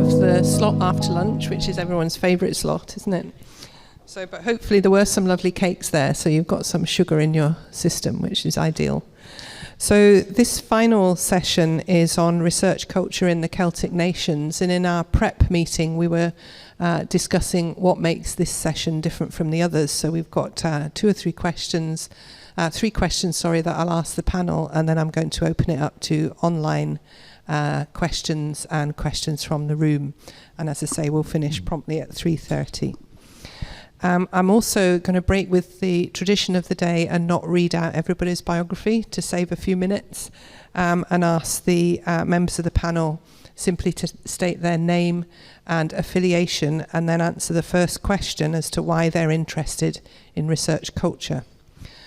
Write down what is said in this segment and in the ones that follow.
have the slot after lunch, which is everyone's favourite slot, isn't it? So, but hopefully there were some lovely cakes there, so you've got some sugar in your system, which is ideal. So this final session is on research culture in the Celtic nations, and in our prep meeting we were discussing what makes this session different from the others. So we've got three questions that I'll ask the panel, and then I'm going to open it up to online questions and questions from the room. And as I say, we'll finish promptly at 3:30. I'm also going to break with the tradition of the day and not read out everybody's biography to save a few minutes, and ask the members of the panel simply to state their name and affiliation, and then answer the first question as to why they're interested in research culture.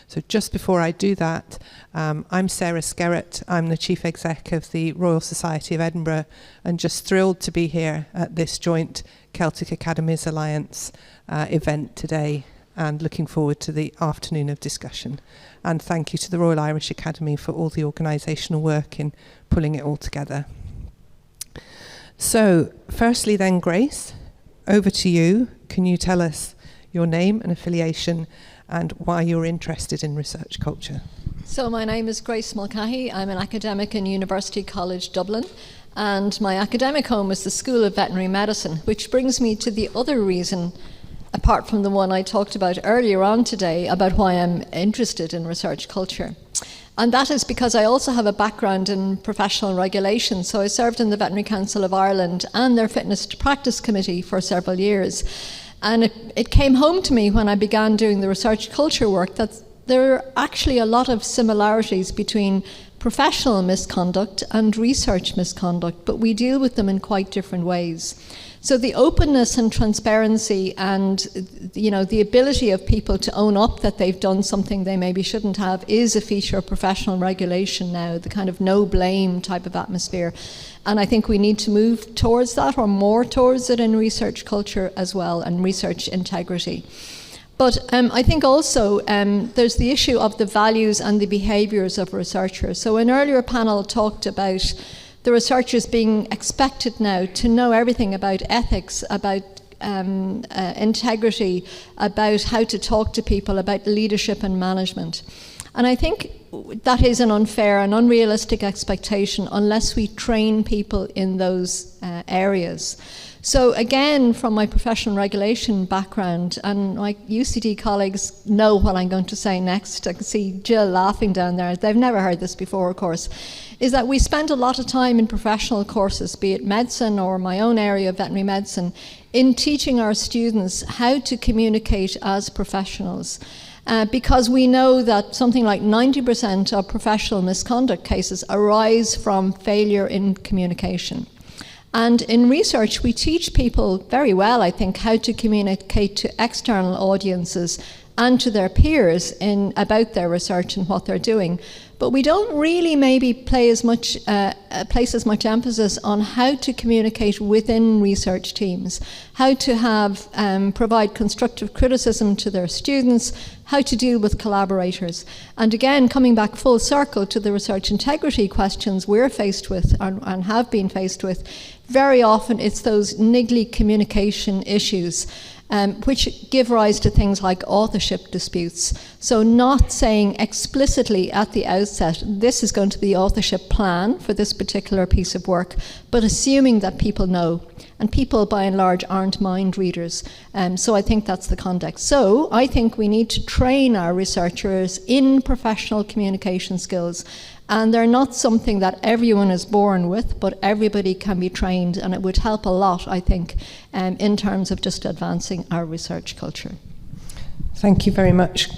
So just before I do that, I'm Sarah Skerrett. I'm the Chief Exec of the Royal Society of Edinburgh, and just thrilled to be here at this joint Celtic Academies Alliance event today, and looking forward to the afternoon of discussion. And thank you to the Royal Irish Academy for all the organisational work in pulling it all together. So, firstly then, Grace, over to you. Can you tell us your name and affiliation and why you're interested in research culture? So my name is Grace Mulcahy. I'm an academic in University College Dublin, and my academic home is the School of Veterinary Medicine, which brings me to the other reason, apart from the one I talked about earlier on today, about why I'm interested in research culture. And that is because I also have a background in professional regulation. So I served in the Veterinary Council of Ireland and their Fitness to Practice Committee for several years. And it came home to me when I began doing the research culture work that there are actually a lot of similarities between professional misconduct and research misconduct, but we deal with them in quite different ways. So the openness and transparency and, the ability of people to own up that they've done something they maybe shouldn't have is a feature of professional regulation now, the kind of no blame type of atmosphere. And I think we need to move towards that, or more towards it, in research culture as well, and research integrity. But I think also there's the issue of the values and the behaviours of researchers. So an earlier panel talked about the researchers being expected now to know everything about ethics, about integrity, about how to talk to people, about leadership and management. And I think that is an unfair and unrealistic expectation unless we train people in those areas. So again, from my professional regulation background, and my UCD colleagues know what I'm going to say next. I can see Jill laughing down there. They've never heard this before, of course. Is that we spend a lot of time in professional courses, be it medicine or my own area of veterinary medicine, in teaching our students how to communicate as professionals. Because we know that something like 90% of professional misconduct cases arise from failure in communication. And in research, we teach people very well, I think, how to communicate to external audiences and to their peers about their research and what they're doing. But we don't really maybe place as much emphasis on how to communicate within research teams, how to provide constructive criticism to their students, how to deal with collaborators. And again, coming back full circle to the research integrity questions we're faced with and have been faced with, very often it's those niggly communication issues which give rise to things like authorship disputes. So not saying explicitly at the outset, this is going to be the authorship plan for this particular piece of work, but assuming that people know. And people, by and large, aren't mind readers. So I think that's the context. So I think we need to train our researchers in professional communication skills. And they're not something that everyone is born with, but everybody can be trained, and it would help a lot, I think, in terms of just advancing our research culture. Thank you very much,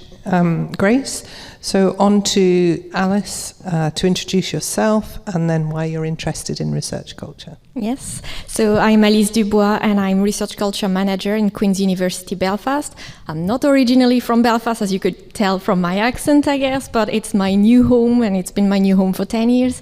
Grace. So on to Alice to introduce yourself and then why you're interested in research culture. Yes, so I'm Alice Dubois and I'm Research Culture Manager in Queen's University Belfast. I'm not originally from Belfast, as you could tell from my accent, I guess, but it's my new home and it's been my new home for 10 years.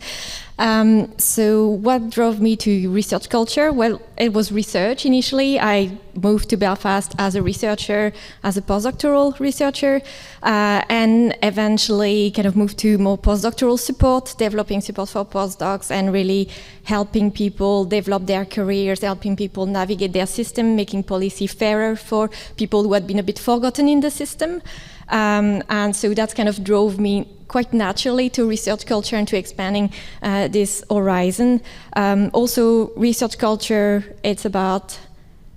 So what drove me to research culture? Well, it was research initially. I moved to Belfast as a researcher, as a postdoctoral researcher, and eventually kind of moved to more postdoctoral support, developing support for postdocs and really helping people develop their careers, helping people navigate their system, making policy fairer for people who had been a bit forgotten in the system. And so that kind of drove me quite naturally to research culture and to expanding this horizon. Also, research culture, it's about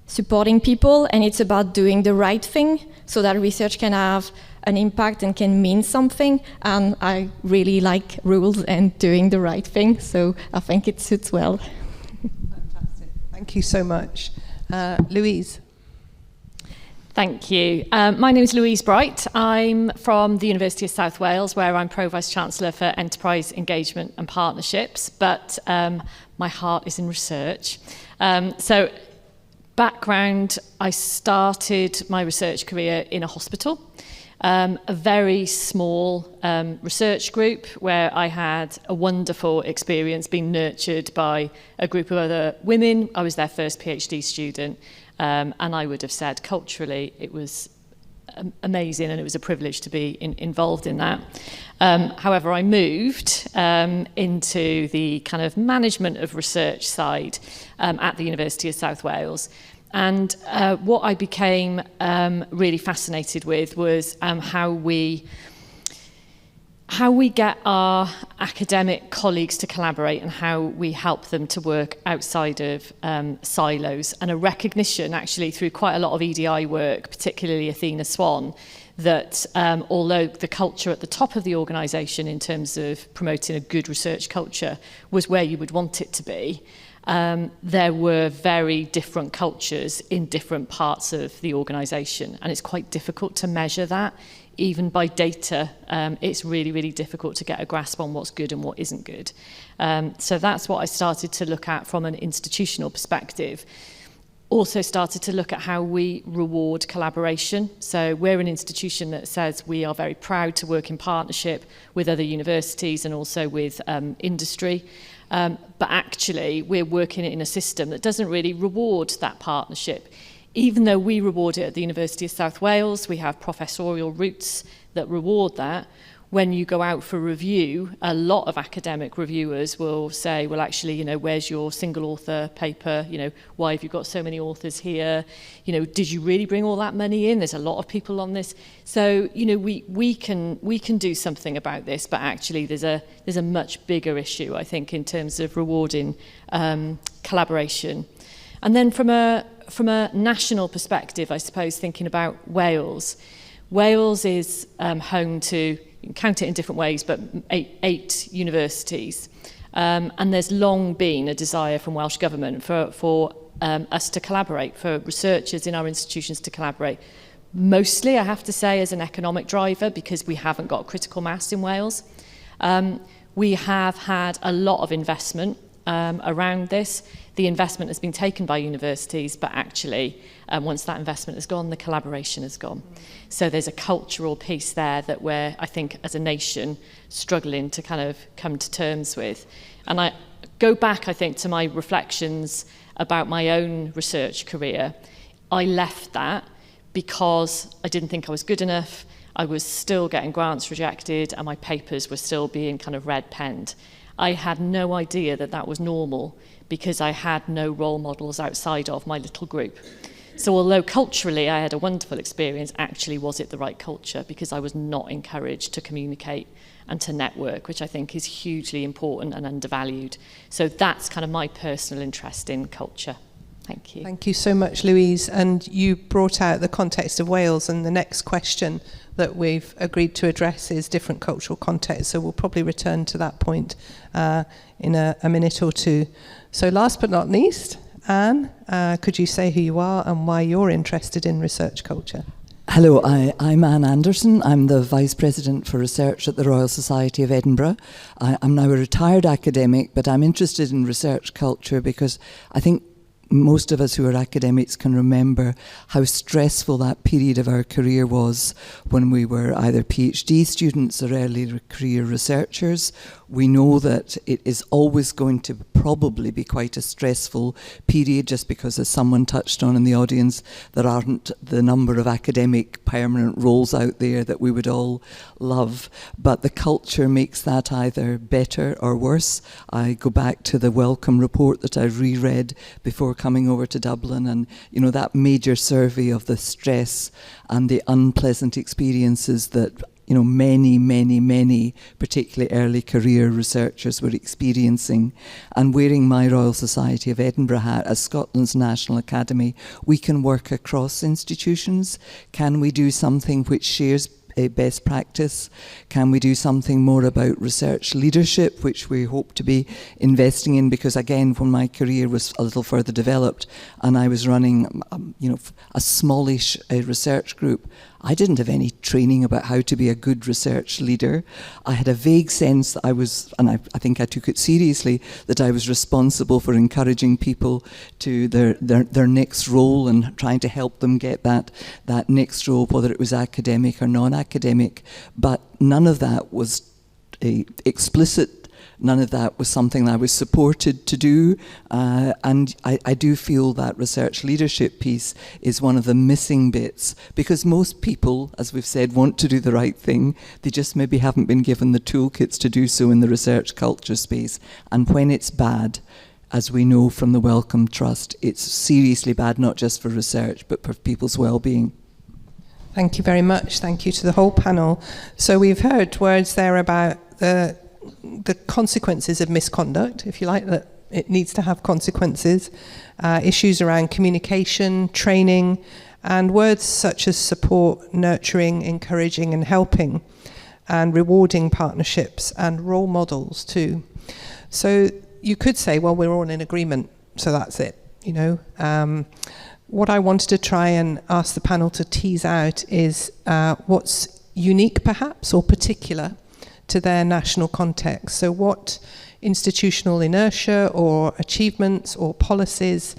supporting people and it's about doing the right thing so that research can have an impact and can mean something. And I really like rules and doing the right thing, so I think it suits well. Fantastic. Thank you so much. Louise. Thank you. My name is Louise Bright. I'm from the University of South Wales, where I'm Pro-Vice-Chancellor for Enterprise Engagement and Partnerships, but my heart is in research. So, background, I started my research career in a hospital, a very small research group where I had a wonderful experience being nurtured by a group of other women. I was their first PhD student. And I would have said culturally it was amazing and it was a privilege to be involved in that. However, I moved into the kind of management of research side at the University of South Wales. And what I became really fascinated with was how we get our academic colleagues to collaborate and how we help them to work outside of silos, and a recognition actually through quite a lot of EDI work, particularly Athena Swan, that although the culture at the top of the organisation in terms of promoting a good research culture was where you would want it to be, there were very different cultures in different parts of the organisation, and it's quite difficult to measure that. Even by data, it's really, really difficult to get a grasp on what's good and what isn't good. So that's what I started to look at from an institutional perspective. Also started to look at how we reward collaboration. So we're an institution that says we are very proud to work in partnership with other universities and also with industry. But actually, we're working in a system that doesn't really reward that partnership. Even though we reward it at the University of South Wales, we have professorial routes that reward that. When you go out for review, a lot of academic reviewers will say, well, actually, where's your single author paper? Why have you got so many authors here? Did you really bring all that money in? There's a lot of people on this. So, we can do something about this, but actually there's a much bigger issue, I think, in terms of rewarding collaboration. And then from a national perspective, I suppose, thinking about Wales. Wales is home to, you can count it in different ways, but eight universities. And there's long been a desire from Welsh Government for us to collaborate, for researchers in our institutions to collaborate. Mostly, I have to say, as an economic driver, because we haven't got critical mass in Wales. We have had a lot of investment around this. The investment has been taken by universities, but actually, once that investment has gone, the collaboration has gone. So there's a cultural piece there that we're, I think, as a nation, struggling to kind of come to terms with. And I go back, I think, to my reflections about my own research career. I left that because I didn't think I was good enough. I was still getting grants rejected, and my papers were still being kind of red-penned. I had no idea that that was normal because I had no role models outside of my little group. So although culturally I had a wonderful experience, actually was it the right culture? Because I was not encouraged to communicate and to network, which I think is hugely important and undervalued. So that's kind of my personal interest in culture. Thank you. Thank you so much, Louise. And you brought out the context of Wales, and the next question that we've agreed to address is different cultural contexts. So we'll probably return to that point in a minute or two. So last but not least, Anne, could you say who you are and why you're interested in research culture? Hello, I'm Anne Anderson. I'm the Vice President for Research at the Royal Society of Edinburgh. I'm now a retired academic, but I'm interested in research culture because I think most of us who are academics can remember how stressful that period of our career was when we were either PhD students or early career researchers. We know that it is always going to probably be quite a stressful period, just because, as someone touched on in the audience, there aren't the number of academic permanent roles out there that we would all love. But the culture makes that either better or worse. I go back to the Welcome report that I reread before coming over to Dublin, and that major survey of the stress and the unpleasant experiences that many, particularly early career researchers were experiencing. And wearing my Royal Society of Edinburgh hat as Scotland's National Academy, we can work across institutions. Can we do something which shares a best practice? Can we do something more about research leadership, which we hope to be investing in? Because again, when my career was a little further developed and I was running a smallish research group, I didn't have any training about how to be a good research leader. I had a vague sense that I was, and I think I took it seriously, that I was responsible for encouraging people to their next role and trying to help them get that next role, whether it was academic or non-academic. But none of that was explicit. None of that was something I was supported to do, and I do feel that research leadership piece is one of the missing bits, because most people, as we've said, want to do the right thing. They just maybe haven't been given the toolkits to do so in the research culture space. And when it's bad, as we know from the Wellcome Trust, it's seriously bad, not just for research, but for people's well-being. Thank you very much. Thank you to the whole panel. So we've heard words there about the consequences of misconduct, if you like, that it needs to have consequences, issues around communication, training, and words such as support, nurturing, encouraging and helping, and rewarding partnerships and role models too. So you could say, well, we're all in agreement, so that's it, What I wanted to try and ask the panel to tease out is what's unique perhaps or particular to their national context. So what institutional inertia or achievements or policies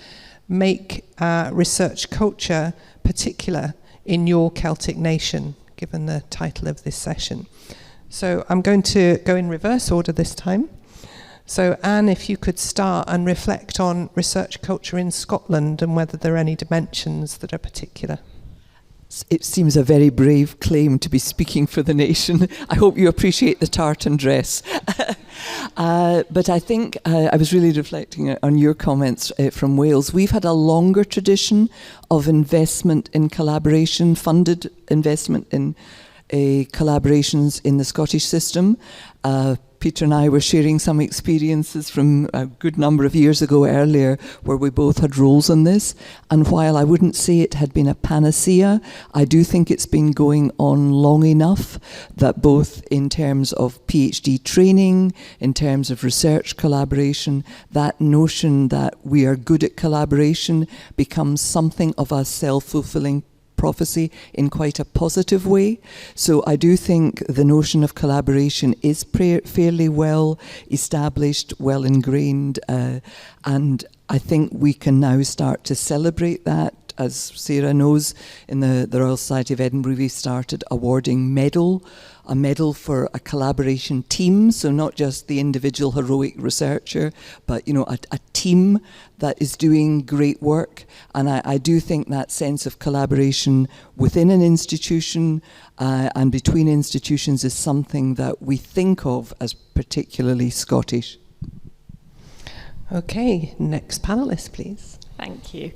make research culture particular in your Celtic nation, given the title of this session? So I'm going to go in reverse order this time. So Anne, if you could start and reflect on research culture in Scotland and whether there are any dimensions that are particular. It seems a very brave claim to be speaking for the nation. I hope you appreciate the tartan dress. But I think I was really reflecting on your comments from Wales. We've had a longer tradition of investment in collaboration, funded investment in collaborations in the Scottish system. Peter and I were sharing some experiences from a good number of years ago earlier where we both had roles in this. And while I wouldn't say it had been a panacea, I do think it's been going on long enough that both in terms of PhD training, in terms of research collaboration, that notion that we are good at collaboration becomes something of a self-fulfilling prophecy in quite a positive way. So I do think the notion of collaboration is fairly well established, well ingrained, and I think we can now start to celebrate that. As Sarah knows, in the Royal Society of Edinburgh, we started awarding a medal for a collaboration team, so not just the individual heroic researcher, but a team that is doing great work. And I do think that sense of collaboration within an institution and between institutions is something that we think of as particularly Scottish. Okay, next panelist, please. Thank you.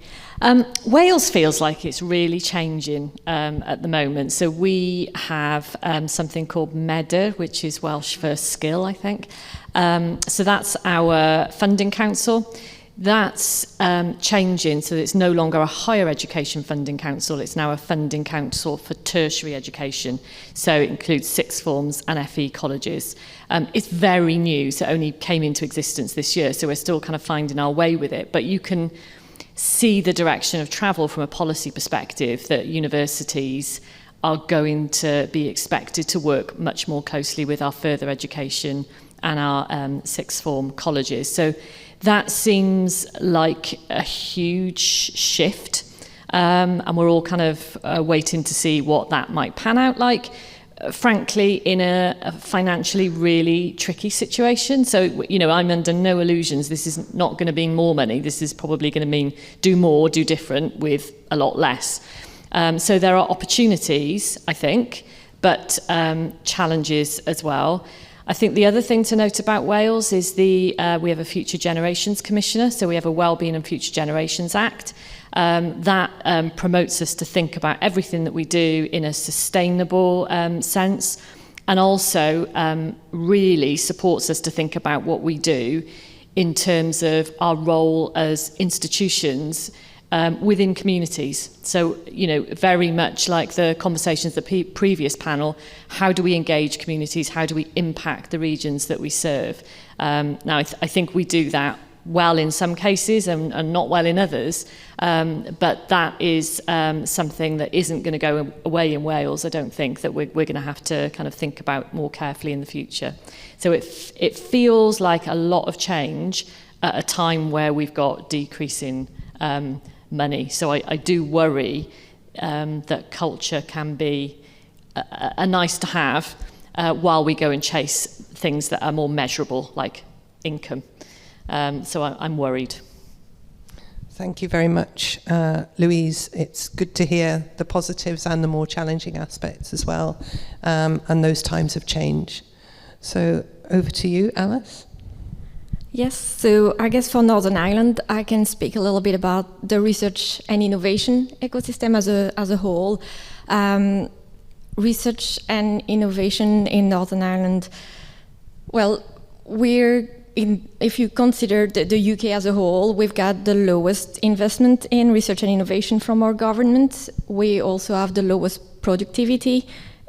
Wales feels like it's really changing at the moment. So we have something called MEDA, which is Welsh for skill, I think. So that's our funding council. That's changing, so it's no longer a higher education funding council, it's now a funding council for tertiary education. So it includes sixth forms and FE colleges. It's very new, so it only came into existence this year, so we're still kind of finding our way with it. But you can see the direction of travel from a policy perspective, that universities are going to be expected to work much more closely with our further education and our sixth form colleges. So that seems like a huge shift, and we're all kind of waiting to see what that might pan out like. frankly, in a financially really tricky situation. So, you know, I'm under no illusions. This is not going to mean more money. This is probably going to mean do more, do different with a lot less. So there are opportunities, I think, but challenges as well. I think the other thing to note about Wales is we have a Future Generations Commissioner, so we have a Wellbeing and Future Generations Act. That promotes us to think about everything that we do in a sustainable sense, and also really supports us to think about what we do in terms of our role as institutions within communities. So, you know, very much like the conversations the previous panel, how do we engage communities? How do we impact the regions that we serve? Now, I think we do that well in some cases and not well in others, but that is something that isn't going to go away in Wales. I don't think that we're going to have to kind of think about more carefully in the future. So it feels like a lot of change at a time where we've got decreasing money. So I do worry that culture can be a nice to have while we go and chase things that are more measurable, like income. So I'm worried. Thank you very much, Louise. It's good to hear the positives and the more challenging aspects as well, and those times of change. So over to you, Alice. Yes, so I guess for Northern Ireland, I can speak a little bit about the research and innovation ecosystem as a whole. Research and innovation in Northern Ireland, well, if you consider the UK as a whole, we've got the lowest investment in research and innovation from our government. We also have the lowest productivity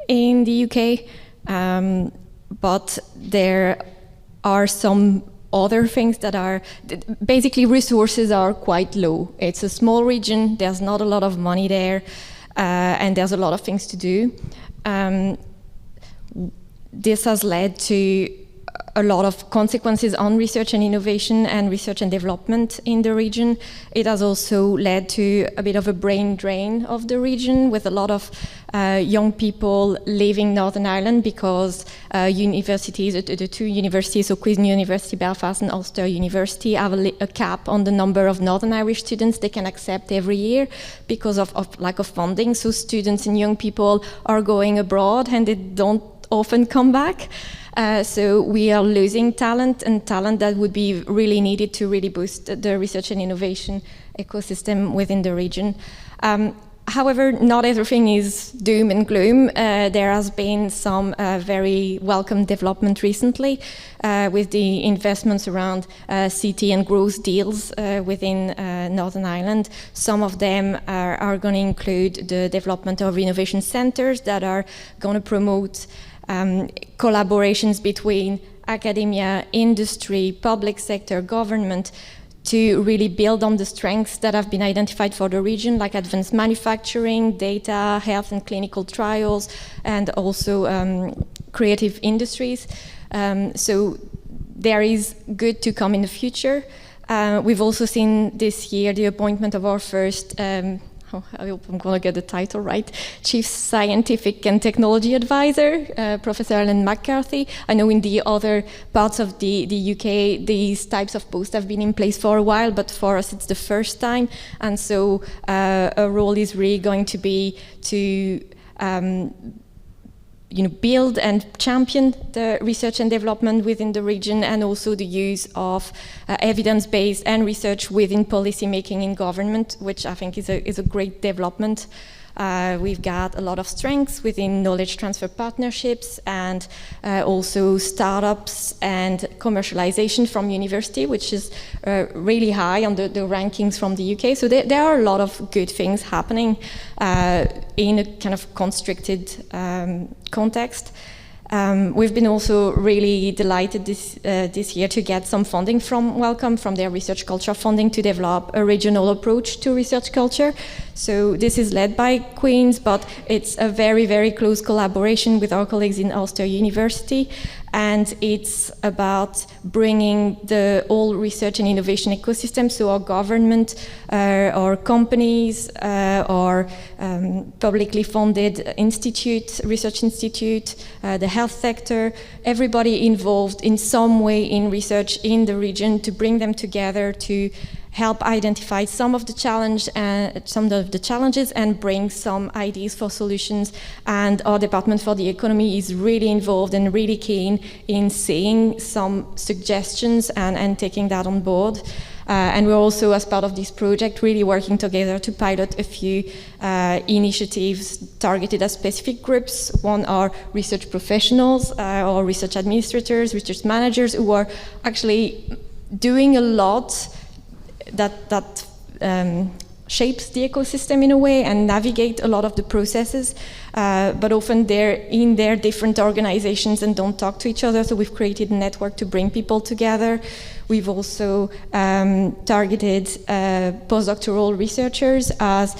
in the UK, but there are some other things that are, basically resources are quite low. It's a small region, there's not a lot of money there, and there's a lot of things to do. This has led to a lot of consequences on research and innovation and research and development in the region. It has also led to a bit of a brain drain of the region, with a lot of young people leaving Northern Ireland because universities, the two universities, so Queen's University Belfast and Ulster University, have a cap on the number of Northern Irish students they can accept every year because of lack of funding. So students and young people are going abroad and they don't often come back. So we are losing talent, and talent that would be really needed to really boost the research and innovation ecosystem within the region. However, not everything is doom and gloom. There has been some very welcome development recently with the investments around CT and growth deals within Northern Ireland. Some of them are going to include the development of innovation centres that are going to promote collaborations between academia, industry, public sector, government, to really build on the strengths that have been identified for the region, like advanced manufacturing, data, health and clinical trials, and also creative industries. So there is good to come in the future. We've also seen this year the appointment of our first I hope I'm going to get the title right, Chief Scientific and Technology Advisor, Professor Alan McCarthy. I know in the other parts of the UK, these types of posts have been in place for a while, but for us it's the first time. And so a role is really going to be to build and champion the research and development within the region, and also the use of evidence-based and research within policy making in government, which I think is a great development. We've got a lot of strengths within knowledge transfer partnerships, and also startups and commercialization from university, which is really high on the rankings from the UK. So there are a lot of good things happening in a kind of constricted context. We've been also really delighted this year to get some funding from their research culture funding to develop a regional approach to research culture. So this is led by Queen's, but it's a very, very close collaboration with our colleagues in Ulster University. and it's about bringing the whole research and innovation ecosystem, so our government, our companies, our publicly funded research institute, the health sector, everybody involved in some way in research in the region, to bring them together to help identify some of the challenges and bring some ideas for solutions. And our Department for the Economy is really involved and really keen in seeing some suggestions and taking that on board. And we're also, as part of this project, really working together to pilot a few initiatives targeted at specific groups. One are research professionals or research administrators, research managers, who are actually doing a lot that shapes the ecosystem in a way and navigate a lot of the processes, but often they're in their different organizations and don't talk to each other, so we've created a network to bring people together. We've also targeted postdoctoral researchers as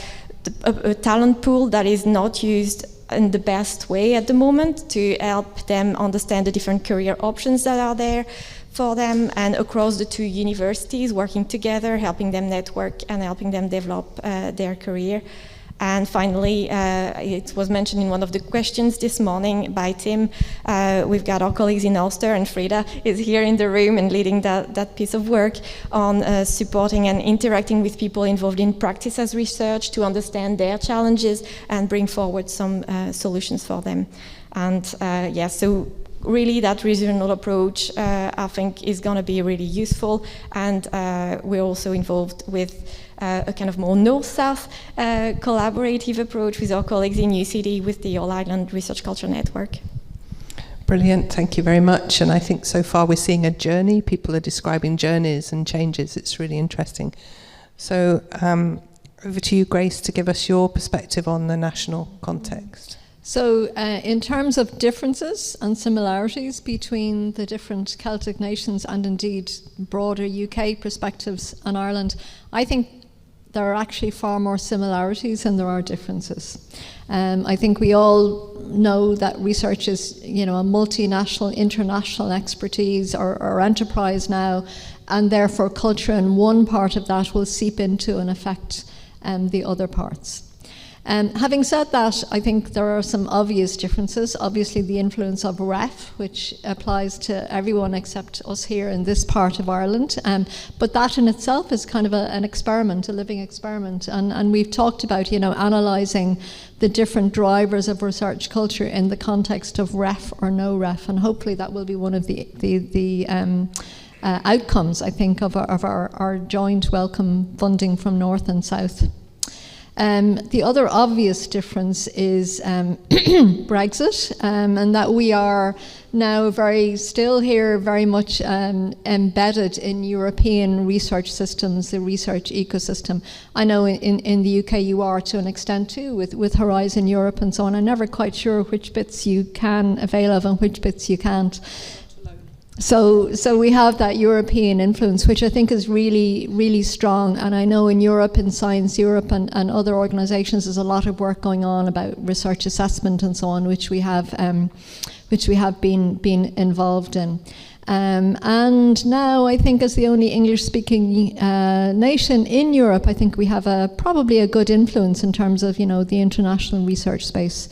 a talent pool that is not used in the best way at the moment, to help them understand the different career options that are there for them, and across the two universities, working together, helping them network and helping them develop their career. And finally, it was mentioned in one of the questions this morning by Tim, we've got our colleagues in Ulster, and Frida is here in the room and leading that piece of work on supporting and interacting with people involved in practice as research to understand their challenges and bring forward some solutions for them. And so really that regional approach, I think, is going to be really useful, and we're also involved with a kind of more north-south collaborative approach with our colleagues in UCD with the All Ireland Research Culture Network. Brilliant, thank you very much. And I think so far we're seeing a journey. People are describing journeys and changes. It's really interesting. So over to you, Grace, to give us your perspective on the national context. So in terms of differences and similarities between the different Celtic nations and indeed broader UK perspectives on Ireland, I think there are actually far more similarities than there are differences. I think we all know that research is, a multinational, international expertise or enterprise now, and therefore culture in one part of that will seep into and affect the other parts. Having said that, I think there are some obvious differences. Obviously, the influence of REF, which applies to everyone except us here in this part of Ireland. But that in itself is kind of an experiment, a living experiment. And we've talked about, analysing the different drivers of research culture in the context of REF or no REF. And hopefully that will be one of the outcomes, I think, of our joint welcome funding from North and South. The other obvious difference is Brexit, and that we are now still here very much embedded in European research systems, the research ecosystem. I know in the UK you are to an extent too, with Horizon Europe and so on. I'm never quite sure which bits you can avail of and which bits you can't. So we have that European influence, which I think is really, really strong. And I know in Europe, in Science Europe and other organisations, there's a lot of work going on about research assessment and so on, which we have been involved in. And now I think as the only English-speaking nation in Europe, I think we have probably a good influence in terms of, the international research space.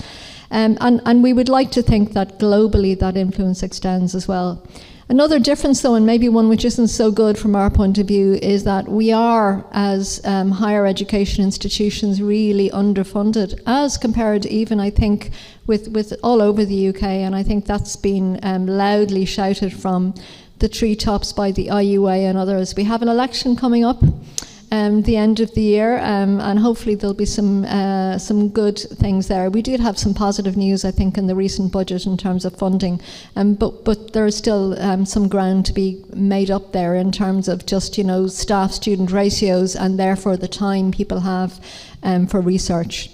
And we would like to think that globally that influence extends as well. Another difference, though, and maybe one which isn't so good from our point of view, is that we are, as higher education institutions, really underfunded, as compared even, I think, with all over the UK. And I think that's been loudly shouted from the treetops by the IUA and others. We have an election coming up. The end of the year, and hopefully there'll be some good things there. We did have some positive news, I think, in the recent budget in terms of funding, but there is still some ground to be made up there in terms of just, staff-student ratios and therefore the time people have for research.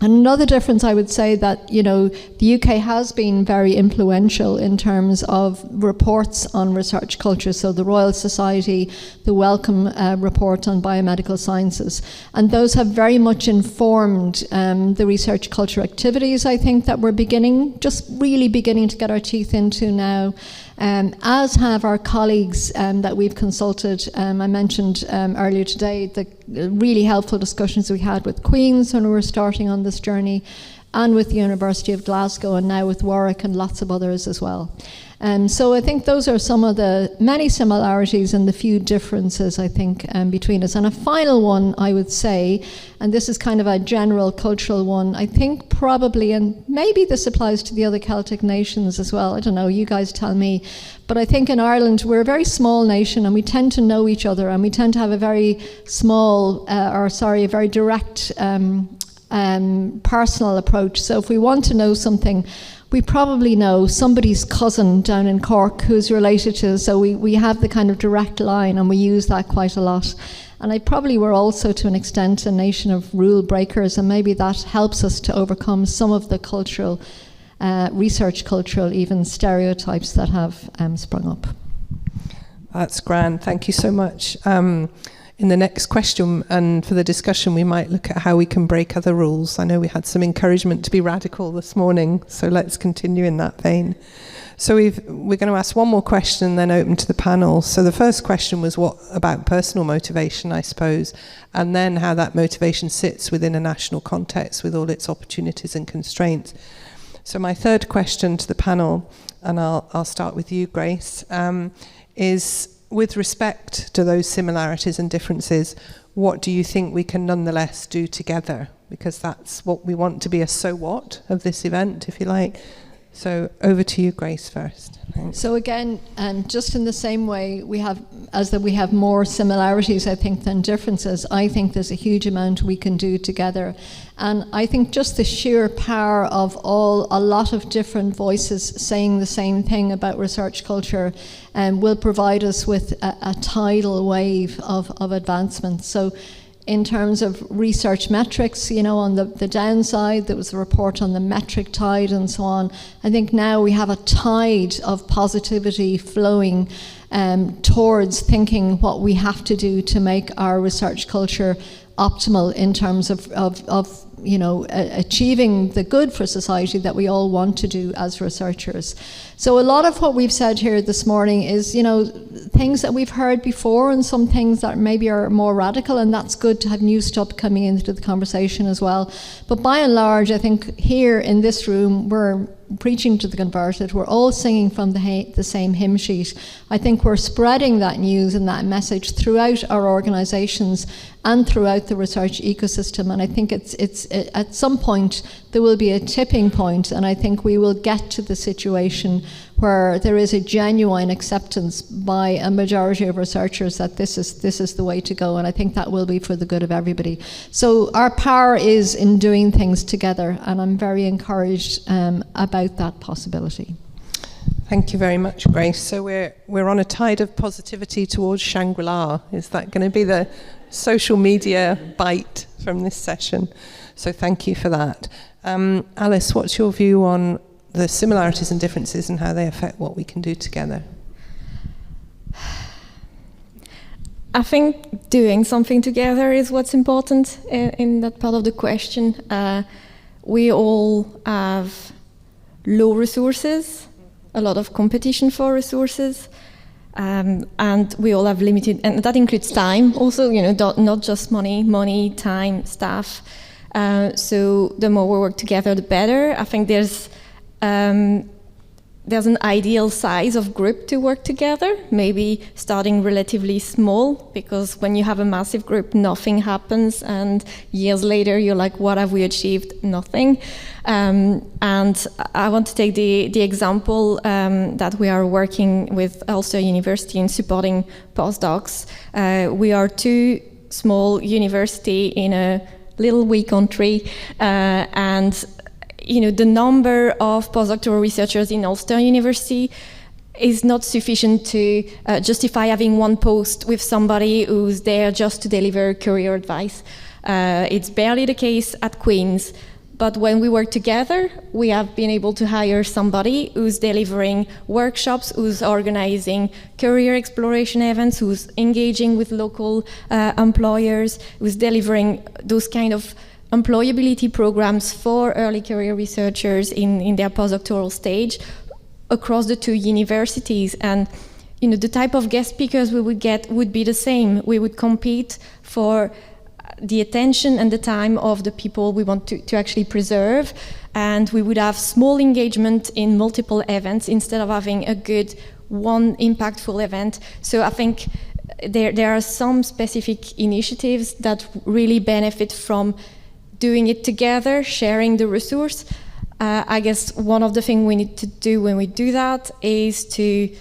Another difference, I would say that, the UK has been very influential in terms of reports on research culture. So the Royal Society, the Wellcome report on biomedical sciences, and those have very much informed the research culture activities, I think, that we're really beginning to get our teeth into now. As have our colleagues that we've consulted. I mentioned earlier today the really helpful discussions we had with Queen's when we were starting on this journey, and with the University of Glasgow, and now with Warwick and lots of others as well. So I think those are some of the many similarities and the few differences, I think, between us. And a final one, I would say, and this is kind of a general cultural one, I think probably, and maybe this applies to the other Celtic nations as well, I don't know, you guys tell me, but I think in Ireland we're a very small nation and we tend to know each other, and we tend to have a very a very direct personal approach. So if we want to know something, we probably know somebody's cousin down in Cork who's related to us, so we have the kind of direct line, and we use that quite a lot. And we're also to an extent a nation of rule breakers, and maybe that helps us to overcome some of the cultural, research cultural even stereotypes that have sprung up. That's grand, thank you so much. In the next question and for the discussion, we might look at how we can break other rules. I know we had some encouragement to be radical this morning, so let's continue in that vein. So we're going to ask one more question and then open to the panel. So the first question was what about personal motivation, I suppose, and then how that motivation sits within a national context with all its opportunities and constraints. So my third question to the panel, and I'll start with you, Grace, is, with respect to those similarities and differences, what do you think we can nonetheless do together? Because that's what we want to be a so what of this event, if you like. So over to you, Grace, first. Thanks. So again, just in the same way we have more similarities, I think, than differences, I think there's a huge amount we can do together. And I think just the sheer power of a lot of different voices saying the same thing about research culture will provide us with a tidal wave of advancement. So in terms of research metrics, on the downside, there was a report on the metric tide and so on. I think now we have a tide of positivity flowing towards thinking what we have to do to make our research culture optimal in terms of achieving the good for society that we all want to do as researchers. So a lot of what we've said here this morning is, things that we've heard before, and some things that maybe are more radical, and that's good to have new stuff coming into the conversation as well. But by and large, I think here in this room, we're preaching to the converted. We're all singing from the same hymn sheet. I think we're spreading that news and that message throughout our organisations and throughout the research ecosystem. And I think it's at some point there will be a tipping point, and I think we will get to the situation where there is a genuine acceptance by a majority of researchers that this is the way to go, and I think that will be for the good of everybody. So our power is in doing things together, and I'm very encouraged about that possibility. Thank you very much, Grace. So we're on a tide of positivity towards Shangri-La. Is that going to be the social media bite from this session? So thank you for that. Alice, what's your view on the similarities and differences and how they affect what we can do together? I think doing something together is what's important in that part of the question. We all have low resources, a lot of competition for resources, and we all have limited, and that includes time also, not just money, time, staff. So the more we work together, the better. I think there's an ideal size of group to work together, maybe starting relatively small, because when you have a massive group, nothing happens, and years later you're like, what have we achieved? Nothing. And I want to take the example that we are working with Ulster University in supporting postdocs. We are two small university in a little wee country, and the number of postdoctoral researchers in Ulster University is not sufficient to justify having one post with somebody who's there just to deliver career advice. It's barely the case at Queen's, But when we work together, we have been able to hire somebody who's delivering workshops, who's organizing career exploration events, who's engaging with local employers, who's delivering those kind of employability programs for early career researchers in their postdoctoral stage across the two universities. And the type of guest speakers we would get would be the same. We would compete for the attention and the time of the people we want to actually preserve, and we would have small engagement in multiple events instead of having a good one impactful event. So I think there are some specific initiatives that really benefit from doing it together, sharing the resource. I guess one of the things we need to do when we do that is to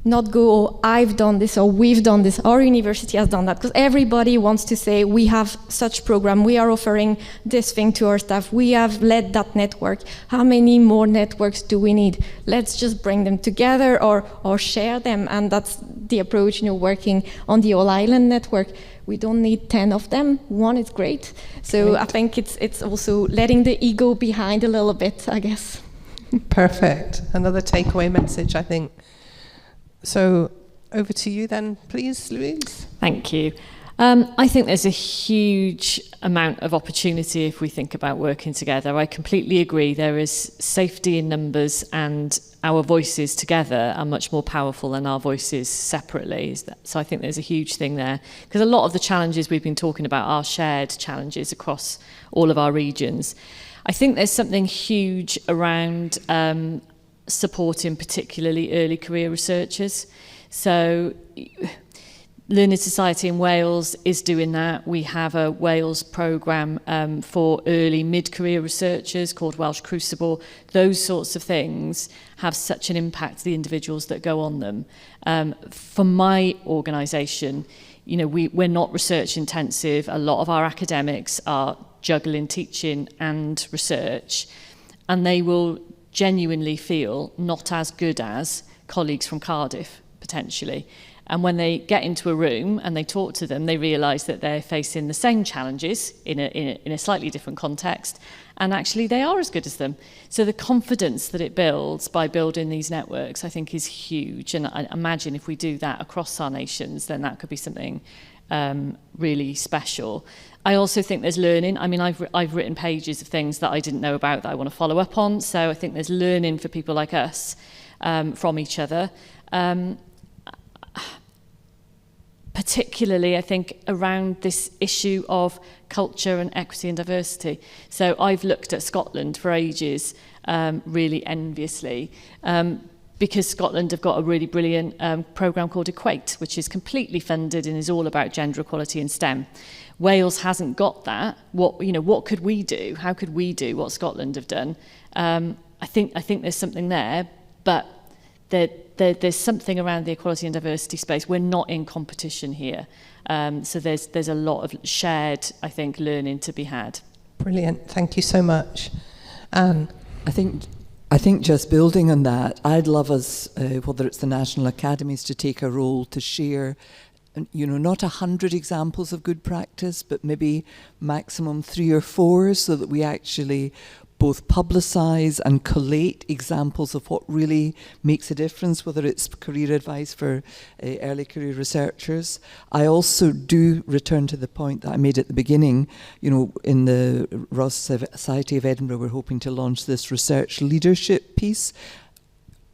not go, oh, I've done this, or we've done this, our university has done that, because everybody wants to say, we have such program, we are offering this thing to our staff, we have led that network. How many more networks do we need? Let's just bring them together or share them. And that's the approach, working on the All Island network. We don't need 10 of them. One is great. So I think it's also letting the ego behind a little bit, I guess. Perfect. Another takeaway message, I think. So over to you then, please, Louise. Thank you. I think there's a huge amount of opportunity if we think about working together. I completely agree. There is safety in numbers, and our voices together are much more powerful than our voices separately. So I think there's a huge thing there, because a lot of the challenges we've been talking about are shared challenges across all of our regions. I think there's something huge around supporting particularly early career researchers. So Learning Society in Wales is doing that. We have a Wales programme for early mid-career researchers called Welsh Crucible. Those sorts of things have such an impact, the individuals that go on them. For my organisation, we're not research intensive. A lot of our academics are juggling teaching and research, and they will genuinely feel not as good as colleagues from Cardiff, potentially. And when they get into a room and they talk to them, they realise that they're facing the same challenges in a slightly different context, and actually they are as good as them. So the confidence that it builds by building these networks, I think, is huge. And I imagine if we do that across our nations, then that could be something really special. I also think there's learning. I mean, I've written pages of things that I didn't know about that I want to follow up on. So I think there's learning for people like us from each other. Particularly, I think, around this issue of culture and equity and diversity. So I've looked at Scotland for ages, really enviously, because Scotland have got a really brilliant programme called Equate, which is completely funded and is all about gender equality in STEM. Wales hasn't got that. What could we do? How could we do what Scotland have done? I think there's something there, but there's something around the equality and diversity space. We're not in competition here. So there's a lot of shared, I think, learning to be had. Brilliant. Thank you so much. Anne? I think just building on that, I'd love us, whether it's the National Academies, to take a role to share, not 100 examples of good practice, but maybe maximum 3 or 4, so that we actually both publicise and collate examples of what really makes a difference, whether it's career advice for early career researchers. I also do return to the point that I made at the beginning. In the Royal Society of Edinburgh, we're hoping to launch this research leadership piece.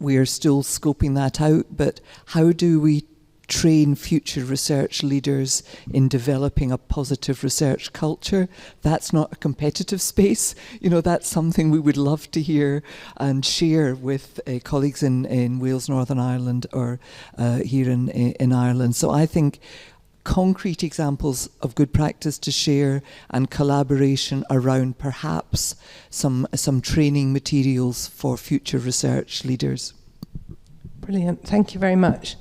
We are still scoping that out, but how do we train future research leaders in developing a positive research culture? That's not a competitive space. That's something we would love to hear and share with colleagues in Wales, Northern Ireland, or here in Ireland. So I think concrete examples of good practice to share and collaboration around perhaps some training materials for future research leaders. Brilliant. Thank you very much.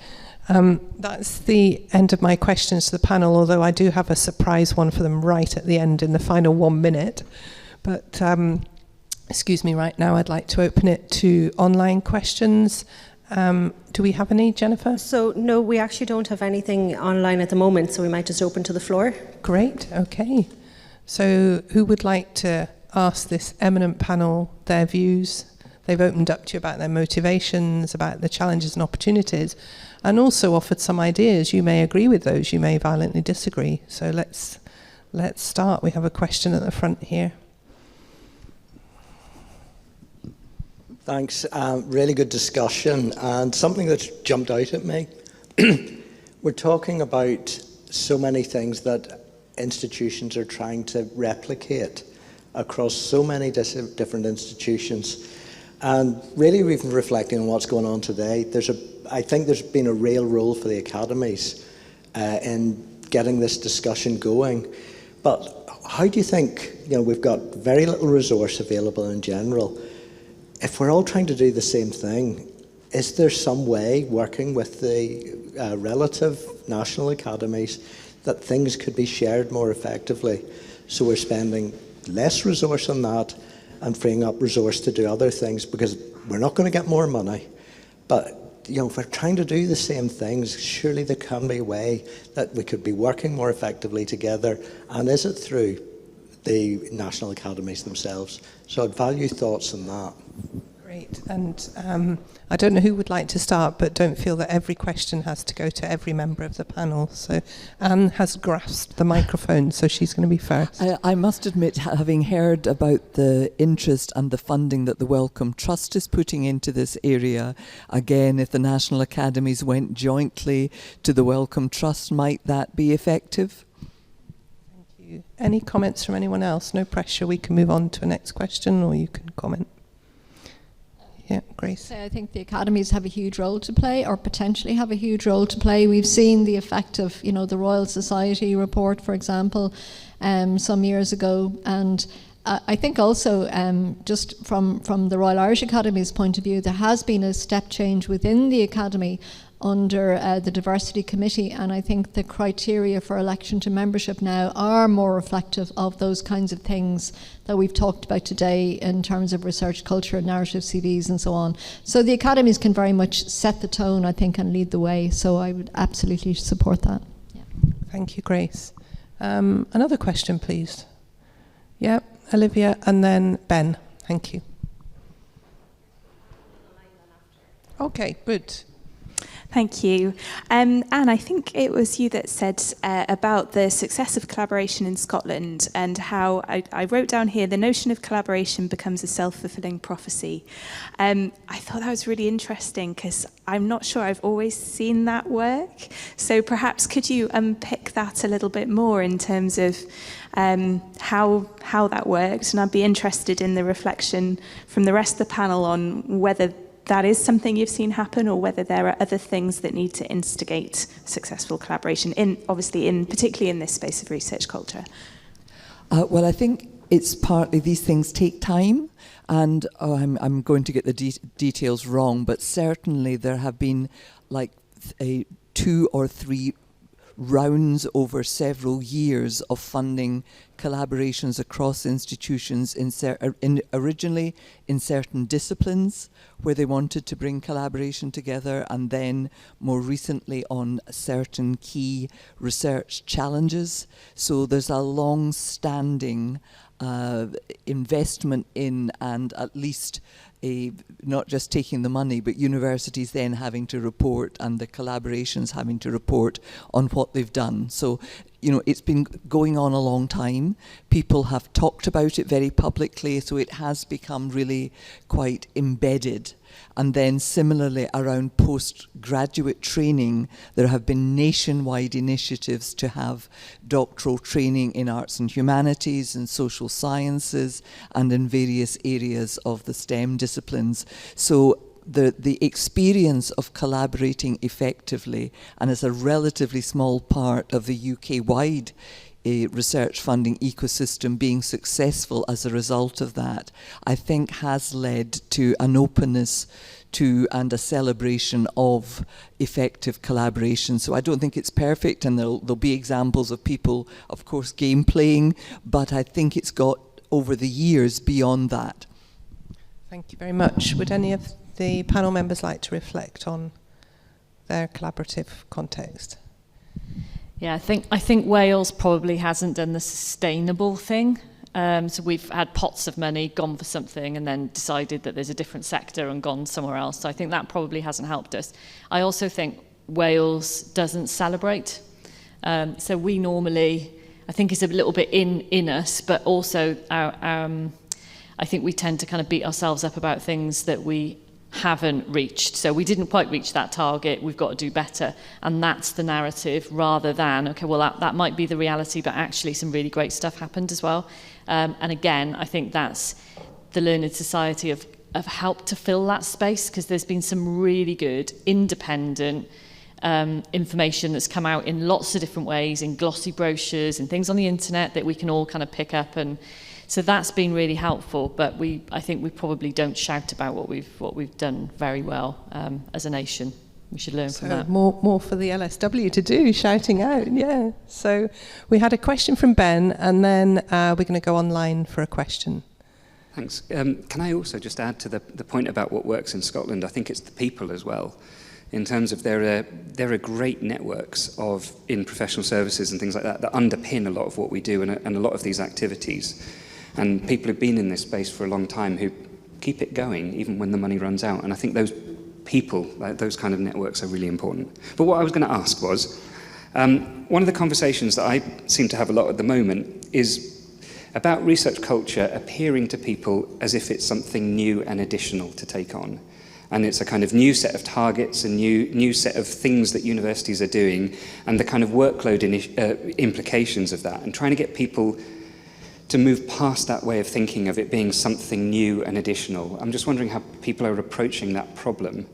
That's the end of my questions to the panel, although I do have a surprise one for them right at the end in the final 1 minute. But excuse me, right now I'd like to open it to online questions. Do we have any, Jennifer? So no, we actually don't have anything online at the moment, so we might just open to the floor. Great, okay. So who would like to ask this eminent panel their views? They've opened up to you about their motivations, about the challenges and opportunities, and also offered some ideas. You may agree with those, you may violently disagree. So let's start. We have a question at the front here. Thanks. Really good discussion, and something that's jumped out at me. We're talking about so many things that institutions are trying to replicate across so many different institutions. And really, we've been reflecting on what's going on today. I think there's been a real role for the academies in getting this discussion going. But how do you think, we've got very little resource available in general. If we're all trying to do the same thing, is there some way, working with the relative national academies, that things could be shared more effectively? So we're spending less resource on that and freeing up resource to do other things, because we're not going to get more money. But if we're trying to do the same things, surely there can be a way that we could be working more effectively together. And is it through the national academies themselves? So I'd value thoughts on that. Great. And I don't know who would like to start, but don't feel that every question has to go to every member of the panel. So Anne has grasped the microphone, so she's going to be first. I must admit, having heard about the interest and the funding that the Wellcome Trust is putting into this area, again, if the National Academies went jointly to the Wellcome Trust, might that be effective? Thank you. Any comments from anyone else? No pressure. We can move on to a next question, or you can comment. Yeah, Grace. I think the academies have a huge role to play, or potentially have a huge role to play. We've seen the effect of, the Royal Society report, for example, some years ago, and I think also just from the Royal Irish Academy's point of view, there has been a step change within the academy under the diversity committee, and I think the criteria for election to membership now are more reflective of those kinds of things that we've talked about today in terms of research culture, narrative CVs and so on. So the academies can very much set the tone, I think, and lead the way, so I would absolutely support that. Yeah. Thank you, Grace. Another question, please. Yeah, Olivia, and then Ben. Thank you. Okay, good. Thank you. Anne, I think it was you that said about the success of collaboration in Scotland, and how I wrote down here, the notion of collaboration becomes a self-fulfilling prophecy. I thought that was really interesting, because I'm not sure I've always seen that work. So perhaps could you unpick that a little bit more in terms of how that worked? And I'd be interested in the reflection from the rest of the panel on whether that is something you've seen happen, or whether there are other things that need to instigate successful collaboration, particularly in this space of research culture. Well, I think it's partly these things take time, and I'm going to get the details wrong, but certainly there have been like 2 or 3 rounds over several years of funding collaborations across institutions originally in certain disciplines where they wanted to bring collaboration together, and then more recently on certain key research challenges. So there's a long-standing investment in, and at least not just taking the money, but universities then having to report, and the collaborations having to report on what they've done. So, it's been going on a long time. People have talked about it very publicly, so it has become really quite embedded. And then similarly around postgraduate training, there have been nationwide initiatives to have doctoral training in arts and humanities and social sciences and in various areas of the STEM disciplines. So the experience of collaborating effectively, and as a relatively small part of the UK-wide research funding ecosystem being successful as a result of that, I think has led to an openness to and a celebration of effective collaboration. So I don't think it's perfect, and there'll be examples of people, of course, game playing, but I think it's got over the years beyond that. Thank you very much. Would any of the panel members like to reflect on their collaborative context? Yeah, I think Wales probably hasn't done the sustainable thing. So we've had pots of money, gone for something, and then decided that there's a different sector and gone somewhere else. So I think that probably hasn't helped us. I also think Wales doesn't celebrate. So we normally, I think it's a little bit in us, but also I think we tend to kind of beat ourselves up about things that we haven't reached. So we didn't quite reach that target, we've got to do better. And that's the narrative, rather than, okay, well, that might be the reality, but actually some really great stuff happened as well. And again, I think that's the Learned Society have helped to fill that space, because there's been some really good, independent information that's come out in lots of different ways, in glossy brochures and things on the internet that we can all kind of pick up, and so that's been really helpful. But I think we probably don't shout about what we've done very well as a nation. We should learn from that. More for the LSW to do, shouting out, yeah. So we had a question from Ben, and then we're going to go online for a question. Thanks. Can I also just add to the point about what works in Scotland? I think it's the people as well. In terms of there are great networks in professional services and things like that underpin a lot of what we do and a lot of these activities. And people who've been in this space for a long time who keep it going even when the money runs out. And I think those people, those kind of networks, are really important. But what I was going to ask was, one of the conversations that I seem to have a lot at the moment is about research culture appearing to people as if it's something new and additional to take on. And it's a kind of new set of targets, a new set of things that universities are doing, and the kind of workload implications of that, and trying to get people to move past that way of thinking of it being something new and additional. I'm just wondering how people are approaching that problem.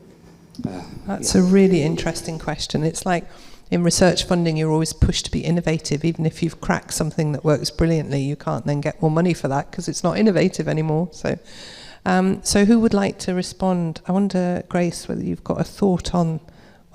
That's a really interesting question. It's like in research funding, you're always pushed to be innovative. Even if you've cracked something that works brilliantly, you can't then get more money for that because it's not innovative anymore. So who would like to respond? I wonder, Grace, whether you've got a thought on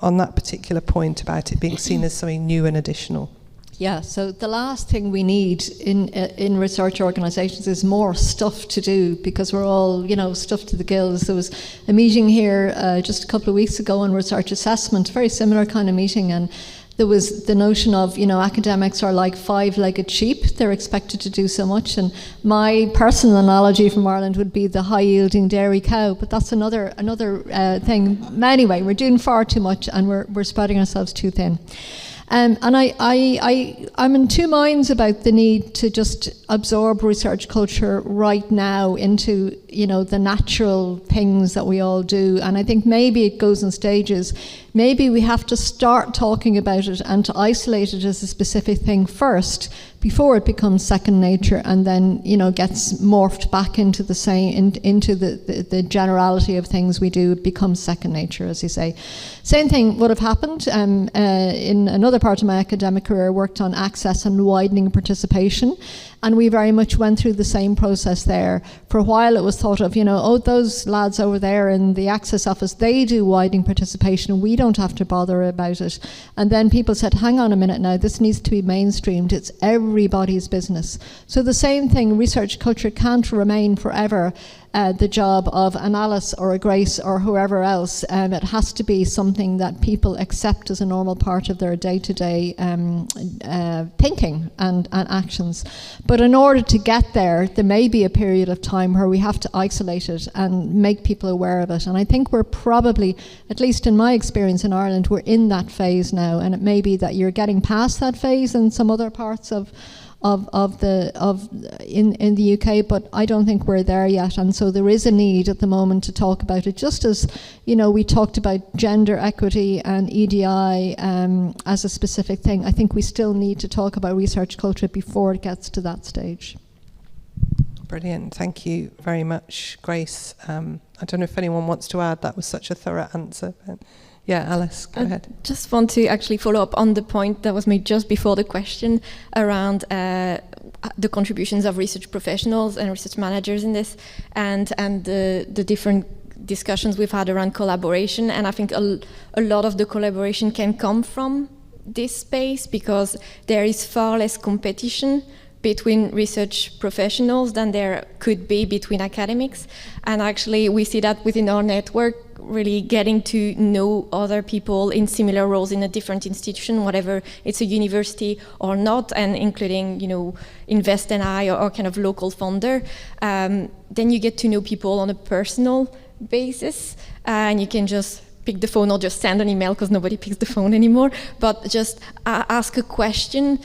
that particular point about it being seen as something new and additional. Yeah, so the last thing we need in research organisations is more stuff to do, because we're all, stuffed to the gills. There was a meeting here just a couple of weeks ago on research assessment, very similar kind of meeting, and there was the notion of, academics are like five-legged sheep. They're expected to do so much. And my personal analogy from Ireland would be the high-yielding dairy cow, but that's another thing. Anyway, we're doing far too much, and we're spreading ourselves too thin. And I'm in two minds about the need to just absorb research culture right now into, the natural things that we all do. And I think maybe it goes in stages. Maybe we have to start talking about it and to isolate it as a specific thing first, before it becomes second nature, and then gets morphed back into the generality of things we do. It becomes second nature, as you say. Same thing would have happened in another part of my academic career. I worked on access and widening participation, and we very much went through the same process there. For a while it was thought of, those lads over there in the access office, they do widening participation and we don't have to bother about it. And then people said, hang on a minute now, this needs to be mainstreamed. It's everybody's business. So the same thing, research culture can't remain forever the job of an Alice or a Grace or whoever else. It has to be something that people accept as a normal part of their day-to-day thinking and actions. But in order to get there may be a period of time where we have to isolate it and make people aware of it. And I think we're probably, at least in my experience in Ireland, we're in that phase now. And it may be that you're getting past that phase in some other parts in the UK, but I don't think we're there yet. And so there is a need at the moment to talk about it, just as we talked about gender equity and EDI as a specific thing. I think we still need to talk about research culture before it gets to that stage. Brilliant, thank you very much, Grace. I don't know if anyone wants to add. That was such a thorough answer. But yeah, Alice, go ahead. I just want to actually follow up on the point that was made just before the question around the contributions of research professionals and research managers in this, and the different discussions we've had around collaboration. And I think a lot of the collaboration can come from this space, because there is far less competition between research professionals than there could be between academics. And actually, we see that within our network, really getting to know other people in similar roles in a different institution, whatever it's a university or not, and including, Invest NI or kind of local funder. Then you get to know people on a personal basis, and you can just pick the phone or just send an email, because nobody picks the phone anymore, but just ask a question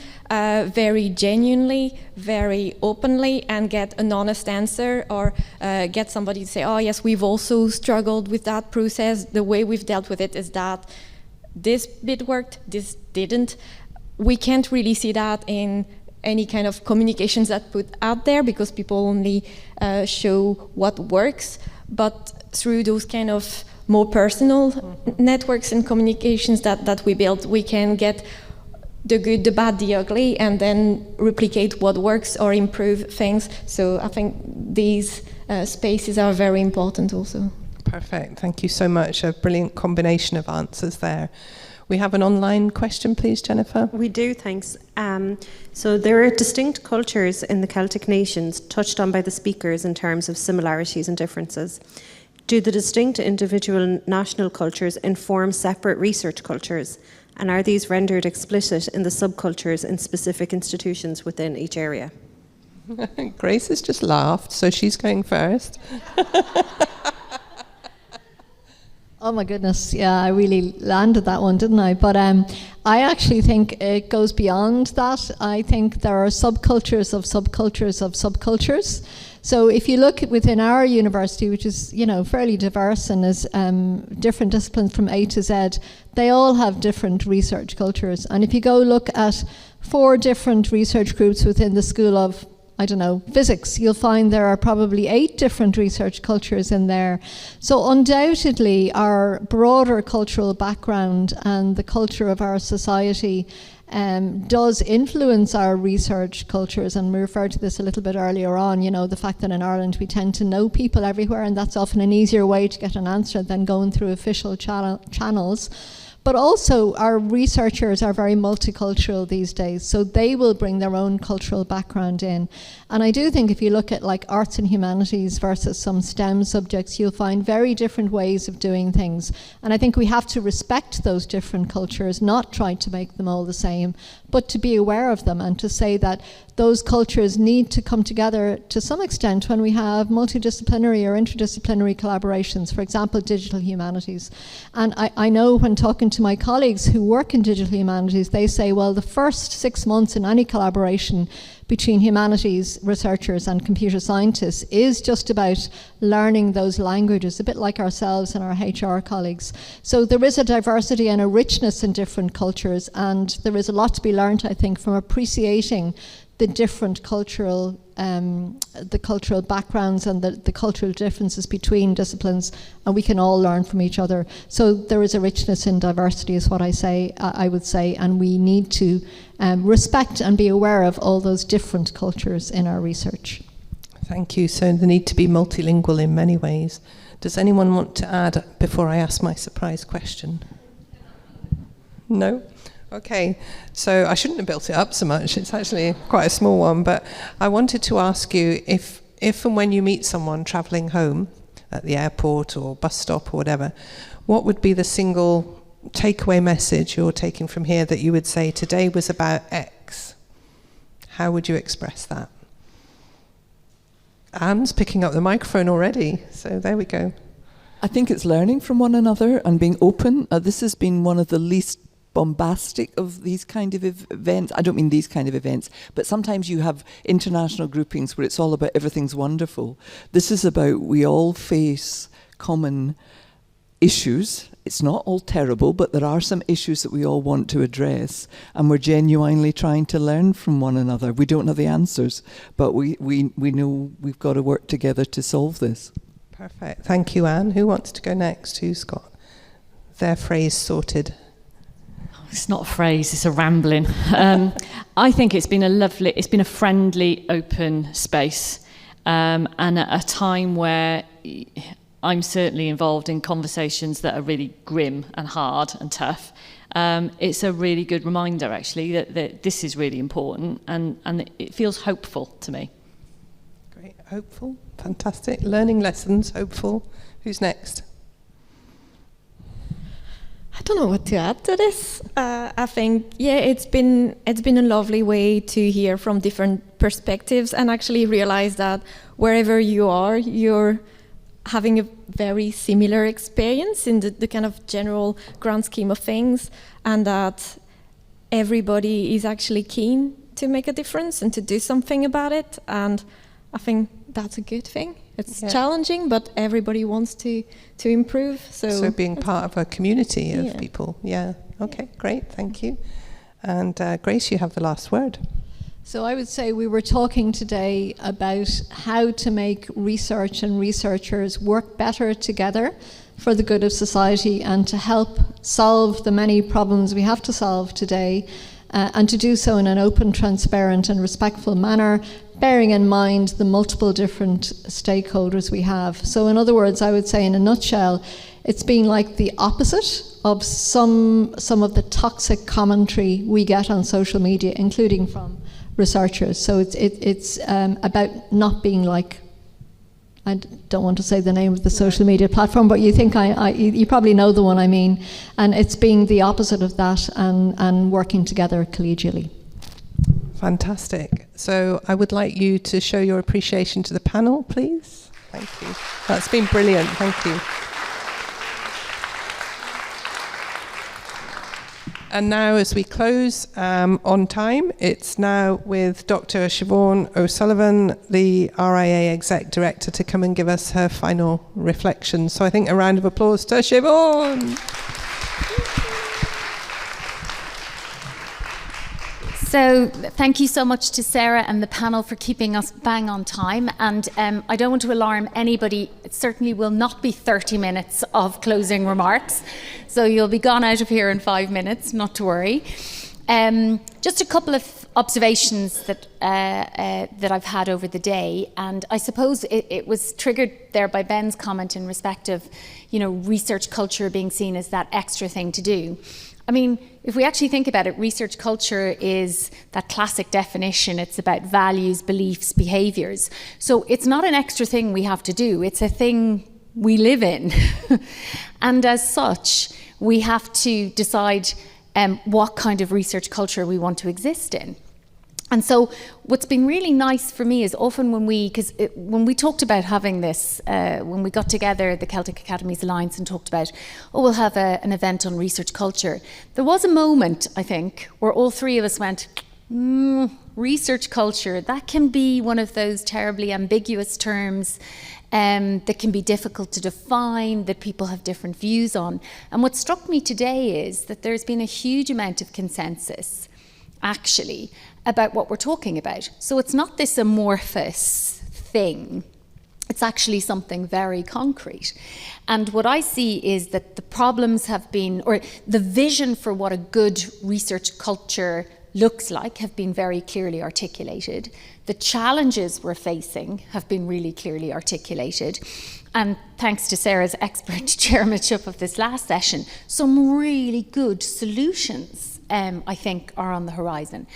very genuinely, very openly, and get an honest answer, or get somebody to say, oh yes, we've also struggled with that process. The way we've dealt with it is that this bit worked, this didn't. We can't really see that in any kind of communications that put out there, because people only show what works, but through those kind of more personal networks and communications that we build, we can get the good, the bad, the ugly, and then replicate what works or improve things. So I think these spaces are very important also. Perfect, thank you so much. A brilliant combination of answers there. We have an online question, please, Jennifer. We do, thanks. So there are distinct cultures in the Celtic nations touched on by the speakers in terms of similarities and differences. Do the distinct individual national cultures inform separate research cultures? And are these rendered explicit in the subcultures in specific institutions within each area? Grace has just laughed, so she's going first. Oh my goodness, yeah, I really landed that one, didn't I? But I actually think it goes beyond that. I think there are subcultures of subcultures of subcultures. So if you look within our university, which is, fairly diverse and is different disciplines from A to Z, they all have different research cultures. And if you go look at 4 different research groups within the School of physics, you'll find there are probably 8 different research cultures in there. So undoubtedly our broader cultural background and the culture of our society does influence our research cultures, and we referred to this a little bit earlier on, the fact that in Ireland we tend to know people everywhere, and that's often an easier way to get an answer than going through official channels. But also our researchers are very multicultural these days, so they will bring their own cultural background in. And I do think if you look at like arts and humanities versus some STEM subjects, you'll find very different ways of doing things. And I think we have to respect those different cultures, not try to make them all the same, but to be aware of them and to say that those cultures need to come together to some extent when we have multidisciplinary or interdisciplinary collaborations, for example, digital humanities. And I know when talking to my colleagues who work in digital humanities, they say, well, the first 6 months in any collaboration between humanities researchers and computer scientists is just about learning those languages, a bit like ourselves and our HR colleagues. So there is a diversity and a richness in different cultures, and there is a lot to be learned, I think, from appreciating the different cultural backgrounds and the cultural differences between disciplines, and we can all learn from each other. So there is a richness in diversity, is what I would say, and we need to respect and be aware of all those different cultures in our research. Thank you. So the need to be multilingual in many ways. Does anyone want to add before I ask my surprise question? No? Okay, so I shouldn't have built it up so much. It's actually quite a small one, but I wanted to ask you if and when you meet someone travelling home at the airport or bus stop or whatever, what would be the single takeaway message you're taking from here that you would say today was about X? How would you express that? Anne's picking up the microphone already, so there we go. I think it's learning from one another and being open. This has been one of the least bombastic of these kind of events. I don't mean these kind of events, but sometimes you have international groupings where it's all about everything's wonderful. This is about we all face common issues. It's not all terrible, but there are some issues that we all want to address, and we're genuinely trying to learn from one another. We don't know the answers, but we know we've got to work together to solve this. Perfect. Thank you, Anne. Who wants to go next? Who's got their phrase sorted? It's not a phrase, it's a rambling. I think it's been a friendly, open space, and at a time where I'm certainly involved in conversations that are really grim and hard and tough, it's a really good reminder, actually, that this is really important, and it feels hopeful to me. Great, hopeful, fantastic. Learning lessons, hopeful. Who's next? I don't know what to add to this. I think, it's been a lovely way to hear from different perspectives and actually realize that wherever you are, you're having a very similar experience in the kind of general grand scheme of things, and that everybody is actually keen to make a difference and to do something about it. And I think that's a good thing. It's challenging, but everybody wants to improve. So being part of a community of people. Yeah. Okay, great. Thank you. And Grace, you have the last word. So I would say we were talking today about how to make research and researchers work better together for the good of society and to help solve the many problems we have to solve today, and to do so in an open, transparent and respectful manner, bearing in mind the multiple different stakeholders we have. So in other words, I would say in a nutshell, it's been like the opposite of some of the toxic commentary we get on social media, including from researchers. So it's about not being like, I don't want to say the name of the social media platform, but you think you probably know the one I mean, and it's being the opposite of that and working together collegially. Fantastic. So I would like you to show your appreciation to the panel, please. Thank you. That's been brilliant. Thank you. And now, as we close on time, it's now with Dr. Siobhan O'Sullivan, the RIA Exec Director, to come and give us her final reflections. So I think a round of applause to Siobhan. So thank you so much to Sarah and the panel for keeping us bang on time. And I don't want to alarm anybody. It certainly will not be 30 minutes of closing remarks. So you'll be gone out of here in 5 minutes, not to worry. Just a couple of observations that I've had over the day. And I suppose it was triggered there by Ben's comment in respect of, research culture being seen as that extra thing to do. I mean, if we actually think about it, research culture is that classic definition. It's about values, beliefs, behaviours. So it's not an extra thing we have to do. It's a thing we live in. And as such, we have to decide what kind of research culture we want to exist in. And so what's been really nice for me is often when we talked about having this, when we got together, the Celtic Academies Alliance, and talked about, we'll have an event on research culture, there was a moment, I think, where all three of us went, research culture, that can be one of those terribly ambiguous terms that can be difficult to define, that people have different views on. And what struck me today is that there's been a huge amount of consensus, actually, about what we're talking about. So it's not this amorphous thing. It's actually something very concrete. And what I see is that the problems have been, or the vision for what a good research culture looks like have been very clearly articulated. The challenges we're facing have been really clearly articulated. And thanks to Sarah's expert chairmanship of this last session, some really good solutions, I think, are on the horizon.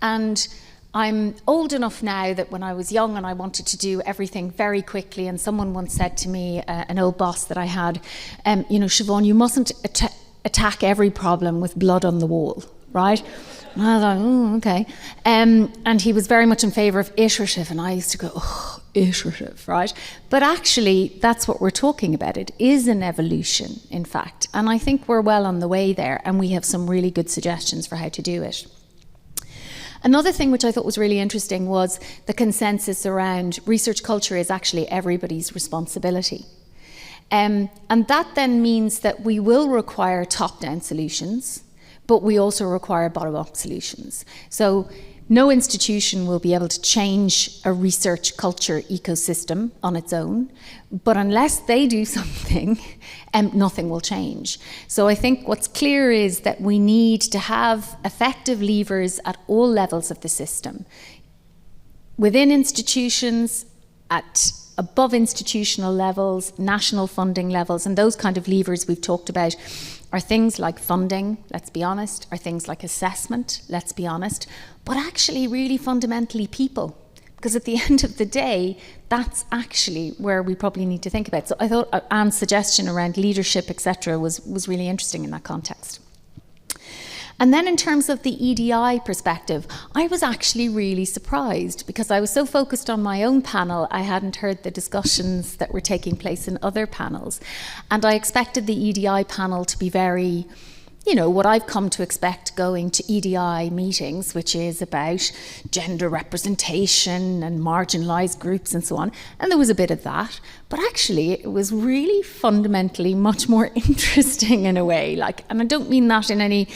And I'm old enough now that when I was young and I wanted to do everything very quickly, and someone once said to me, an old boss that I had, Siobhan, you mustn't attack every problem with blood on the wall, right? And I was like, okay. And he was very much in favour of iterative, and I used to go, iterative, right? But actually, that's what we're talking about. It is an evolution, in fact. And I think we're well on the way there, and we have some really good suggestions for how to do it. Another thing which I thought was really interesting was the consensus around research culture is actually everybody's responsibility. And that then means that we will require top-down solutions, but we also require bottom-up solutions. So no institution will be able to change a research culture ecosystem on its own, but unless they do something, nothing will change. So I think what's clear is that we need to have effective levers at all levels of the system. Within institutions, at above institutional levels, national funding levels, and those kind of levers we've talked about are things like funding, let's be honest, are things like assessment, let's be honest, but actually really fundamentally people. Because at the end of the day, that's actually where we probably need to think about. So I thought Anne's suggestion around leadership, etc., was really interesting in that context. And then in terms of the EDI perspective, I was actually really surprised because I was so focused on my own panel, I hadn't heard the discussions that were taking place in other panels. And I expected the EDI panel to be very, you know, what I've come to expect going to EDI meetings, which is about gender representation and marginalised groups and so on. And there was a bit of that. But actually, it was really fundamentally much more interesting in a way. And I don't mean that in any...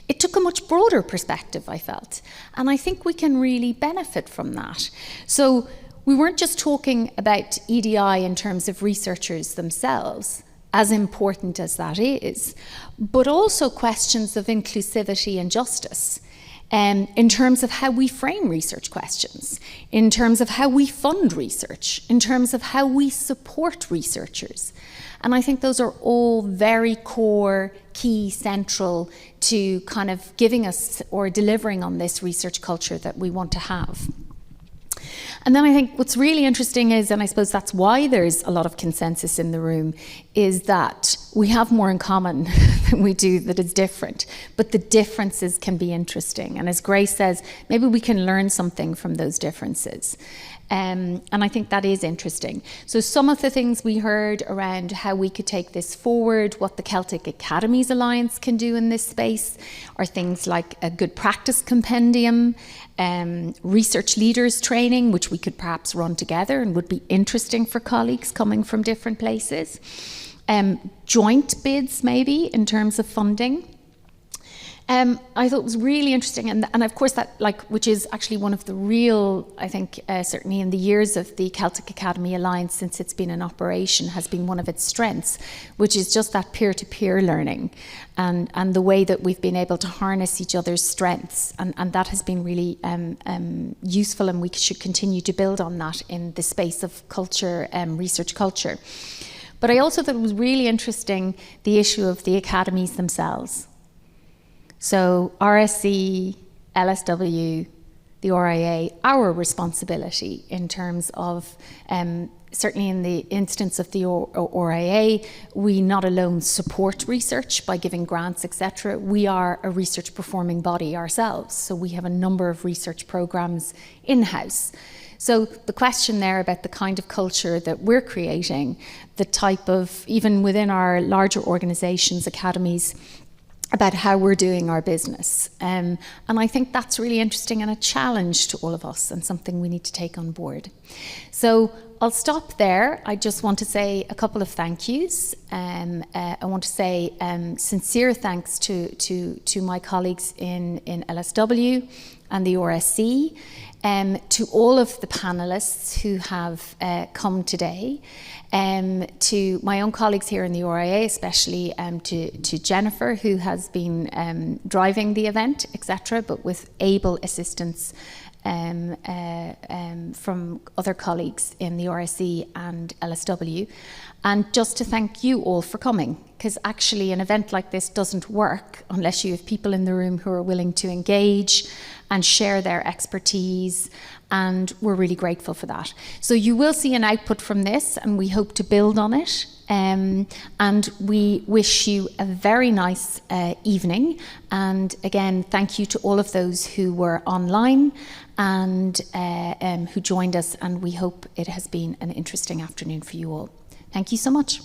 It took a much broader perspective, I felt. And I think we can really benefit from that. So we weren't just talking about EDI in terms of researchers themselves, as important as that is, but also questions of inclusivity and justice, in terms of how we frame research questions, in terms of how we fund research, in terms of how we support researchers. And I think those are all very core, key, central to kind of giving us or delivering on this research culture that we want to have. And then I think what's really interesting is, and I suppose that's why there's a lot of consensus in the room, is that we have more in common than we do that is different. But the differences can be interesting. And as Grace says, maybe we can learn something from those differences. And I think that is interesting. So some of the things we heard around how we could take this forward, what the Celtic Academies Alliance can do in this space, are things like a good practice compendium, research leaders training, which we could perhaps run together and would be interesting for colleagues coming from different places. Joint bids maybe in terms of funding. I thought it was really interesting, and of course that, which is actually one of the real, I think, certainly in the years of the Celtic Academy Alliance since it's been in operation, has been one of its strengths, which is just that peer-to-peer learning, and the way that we've been able to harness each other's strengths, and that has been really useful, and we should continue to build on that in the space of culture, research culture. But I also thought it was really interesting the issue of the academies themselves. So RSC, LSW, the RIA, our responsibility in terms of, certainly in the instance of the RIA, we not alone support research by giving grants, etc. We are a research performing body ourselves. So we have a number of research programs in-house. So the question there about the kind of culture that we're creating, the type of, even within our larger organisations, academies, about how we're doing our business. And I think that's really interesting and a challenge to all of us and something we need to take on board. So I'll stop there. I just want to say a couple of thank yous. I want to say sincere thanks to my colleagues in LSW and the RSC, to all of the panellists who have come today, to my own colleagues here in the RIA, especially to Jennifer, who has been driving the event, etc., but with able assistance from other colleagues in the RSC and LSW. And just to thank you all for coming, because actually an event like this doesn't work unless you have people in the room who are willing to engage and share their expertise, and we're really grateful for that. So you will see an output from this, and we hope to build on it. And we wish you a very nice evening. And again, thank you to all of those who were online and who joined us, and we hope it has been an interesting afternoon for you all. Thank you so much.